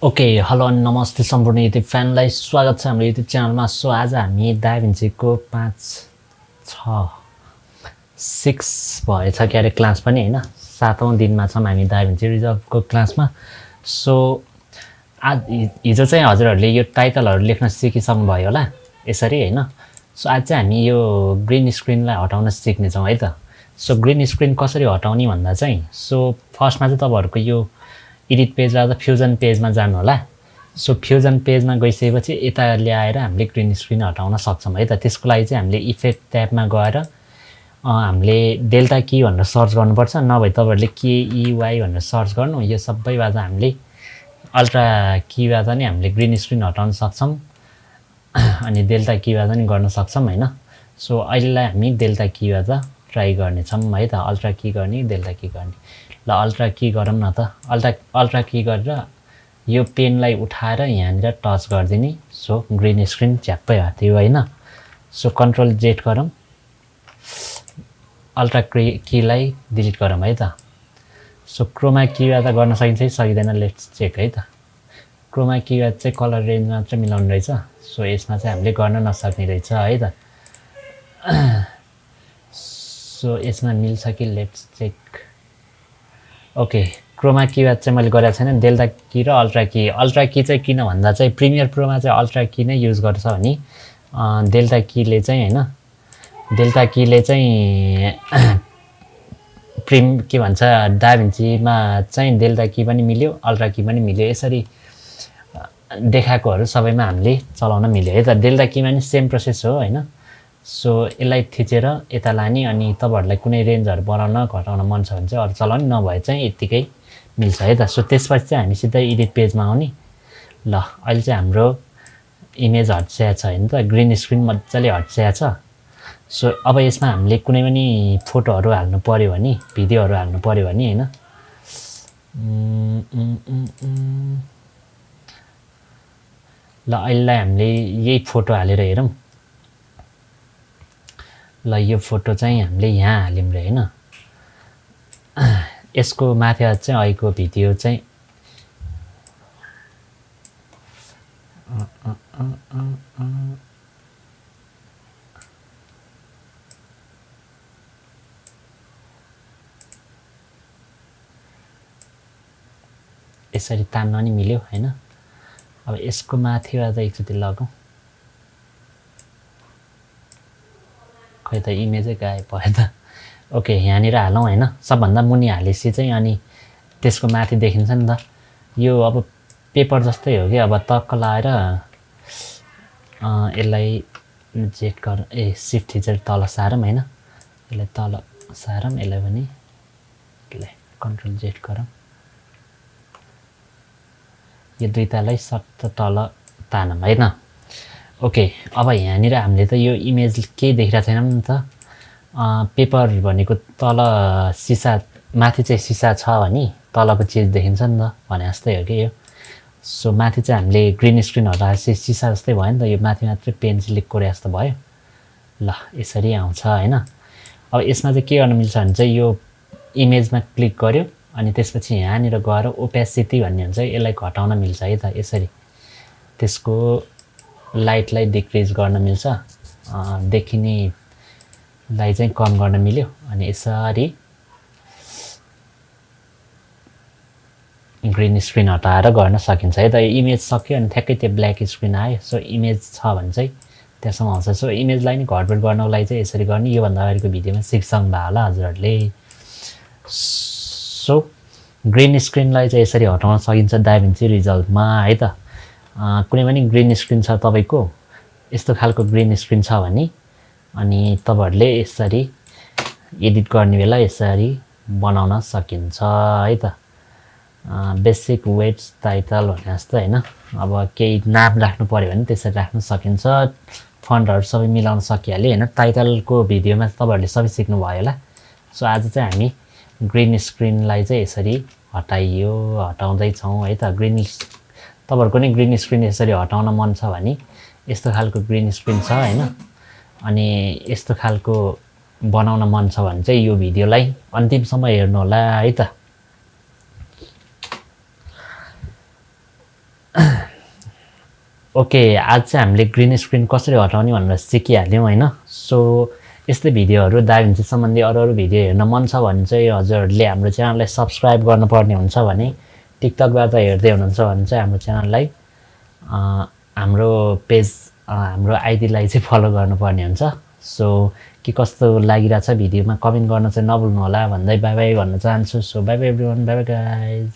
Okay hello नमस्ते सम्पूर्ण YouTube फ्यानलाई स्वागत छ हाम्रो युट्युब च्यानलमा। सो आज हामी डाभिन्चीको 6 भएछ क्यारे क्लास पनि हैन, 7औं दिनमा छौँ हामी डाभिन्ची रिजल्भको क्लासमा। सो आज हिजो चाहिँ हजुरहरूले यो टाइटलहरू लेख्न सिकिसक्नु भयो होला यसरी हैन। सो आज चाहिँ हामी यो ग्रीन स्क्रिनलाई हटाउन सिक्नेछौँ है त। सो ग्रीन स्क्रिन कसरी हटाउने भन्दा चाहिँ सो फर्स्टमा चाहिँ तपाईहरुको यो एडिट पेज र फ्युजन पेजमा जानु होला। सो फ्युजन पेजमा गइसकेपछि यता ल्याएर हामीले ग्रीन स्क्रिन हटाउन सक्छौँ है त। त्यसको लागि चाहिँ हामीले इफेक्ट ट्याबमा गएर हामीले डेल्टा की भनेर सर्च गर्नुपर्छ, नभए तपाईहरुले KEY भनेर सर्च गर्नु। यो सबैबाट हामीले अल्ट्रा कीबाट नि हामीले ग्रीन स्क्रिन हटाउन सक्छौँ अनि डेल्टा कीबाट नि गर्न सक्छौँ हैन। सो अहिलेलाई हामी डेल्टा कीबाट ट्राई गर्नेछौँ है त। अल्ट्रा की गर्ने, डेल्टा की गर्ने। ल अल्ट्रा की गरौँ न त। अल्ट्रा की गरेर यो पेनलाई उठाएर यहाँनिर टच गरिदिने। सो ग्रीन स्क्रिन झ्याप्पै हट्यो हैन। सो कन्ट्रोल जेड गरौँ, अल्ट्रा कीलाई डिलिट गरौँ है त। सो क्रोमा कीबाट गर्न सकिन्छ कि सकिँदैन लेट्स चेक है त। क्रोमा कीबाट चाहिँ कलर रेन्ज मात्र मिलाउनु रहेछ। सो यसमा चाहिँ हामीले गर्न नसक्ने रहेछ है त। सो यसमा मिल्छ कि लेट्स चेक। ओके, क्रोमा कीबाट चाहिँ मैले गरेको छैन, डेल्टा की र अल्ट्रा की चाहिँ किन भन्दा चाहिँ प्रिमियर प्रोमा चाहिँ अल्ट्रा की नै युज गर्छ भने डेल्टा कीले चाहिँ हैन, डेल्टा कीले चाहिँ के भन्छ डाभिन्चीमा चाहिँ डेल्टा की पनि मिल्यो, अल्ट्रा की पनि मिल्यो। यसरी देखाएकोहरू सबैमा हामीले चलाउन मिल्यो है त। डेल्टा कीमा नि सेम प्रोसेस हो हैन। सो यसलाई थिचेर यता लाने अनि तपाईहरुलाई कुनै रेन्जहरु बढाउन घटाउन मन छ भने चाहिँ अरु चलाउने, नभए चाहिँ यतिकै मिल्छ है त। सो त्यसपछि चाहिँ हामी सिधै एडिट पेजमा आउने। ल अहिले चाहिँ हाम्रो इमेज हट्सया छ हैन त, ग्रीन स्क्रिन मज्जाले हट्सया छ। सो अब यसमा हामीले कुनै पनि फोटोहरु हाल्नु पर्यो भने, भिडियोहरु हाल्नु पर्यो भने हैन, ल अहिले हामीले यही फोटो हालेर हेरौँ। ल यो फोटो चाहिँ हामीले यहाँ हाल्यौं रे हैन। यसको माथि चाहिँ अहिलेको भिडियो चाहिँ यसरी तान्न नि मिल्यो हैन। अब यसको माथिबाट एकचोटि लगाऊ। खै त इमेजै गायब भयो त। ओके, यहाँनिर हालौँ हैन। सबभन्दा मुनि हालेपछि चाहिँ अनि त्यसको माथि देखिन्छ नि त। यो अब पेपर जस्तै हो कि, अब टक्क लाएर यसलाई जेट गर शिफ्ट थिचेर तल सारौँ हैन। यसलाई तल सारौँ, यसलाई पनि यसलाई कन्ट्रोल जेट गरौँ। यो दुईटालाई सट्ट तल तानौँ हैन। ओके, अब यहाँनिर हामीले त यो इमेज केही देखिरहेको छैन नि त। पेपर भनेको तल सिसा, माथि चाहिँ सिसा छ भने तलको चिज देखिन्छ नि त, भने जस्तै हो कि यो। सो माथि चाहिँ हामीले ग्रीन स्क्रिन हटाएपछि सिसा जस्तै भयो नि त, यो माथि मात्रै पेन्सिल कोरे जस्तो भयो। ल यसरी आउँछ हैन। अब यसमा चाहिँ के गर्न मिल्छ भने चाहिँ यो इमेजमा क्लिक गर्यो अनि त्यसपछि यहाँनिर गएर ओपेसिटी भन्ने हुन्छ, यसलाई घटाउन मिल्छ है त। यसरी त्यसको लाइटलाई डिक्रिज गर्न मिल्छ, देखिनेलाई चाहिँ कम गर्न मिल्यो। अनि यसरी ग्रीन स्क्रिन हटाएर गर्न सकिन्छ है त। यो इमेज सक्यो अनि ठ्याक्कै त्यो ब्ल्याक स्क्रिन आयो। सो इमेज छ भने चाहिँ त्यसमा आउँछ। सो इमेजलाई नि घटबड गर्नको लागि चाहिँ यसरी गर्ने। योभन्दा अगाडिको भिडियोमा सिक्सक्नु भयो होला हजुरहरूले। सो ग्रीन स्क्रिनलाई चाहिँ यसरी हटाउन सकिन्छ डाभिन्ची रिजल्भमा है त। कुनै पनि ग्रीन स्क्रिन छ तपाईको, यस्तो खालको ग्रीन स्क्रिन छ भने अनि तपाईहरुले यसरी एडिट गर्ने बेला यसरी बनाउन सकिन्छ है त। बेसिक वेट्स टाइटल भने जस्तो हैन। अब केही नाम राख्नु पर्यो भने त्यसरी राख्न सकिन्छ। फन्टहरु सबै मिलाउन सकिहाल्यो हैन। टाइटलको भिडियोमा तपाईहरुले सबै सिक्नु भयो होला। सो आज चाहिँ हामी ग्रीन स्क्रिनलाई चाहिँ यसरी हटाउँदै छौं है त। तपाईहरुको नि ग्रीन स्क्रिन यसरी हटाउन मन छ भने यस्तो खालको ग्रीन स्क्रिन छ हैन, अनि यस्तो खालको बनाउन मन छ भने चाहिँ यो भिडियोलाई अन्तिमसम्म हेर्नु होला है त। ओके, आज चाहिँ हामीले ग्रिन स्क्रिन कसरी हटाउने भनेर सिकिहाल्यौँ होइन। सो यस्तै भिडियोहरू दाभिन्ची सम्बन्धी अरू भिडियो हेर्न मन छ भने चाहिँ हजुरहरूले हाम्रो च्यानललाई सब्सक्राइब गर्नुपर्ने हुन्छ भने टिकटकबाट हेर्दै हुनुहुन्छ भने चाहिँ हाम्रो च्यानललाई हाम्रो पेज हाम्रो आइडीलाई चाहिँ फलो गर्नुपर्ने हुन्छ। सो के कस्तो लागिरहेछ भिडियोमा कमेन्ट गर्न चाहिँ नभुल्नु होला भन्दै बाई बाई भन्न चाहन्छु। So by by everyone, by by guys.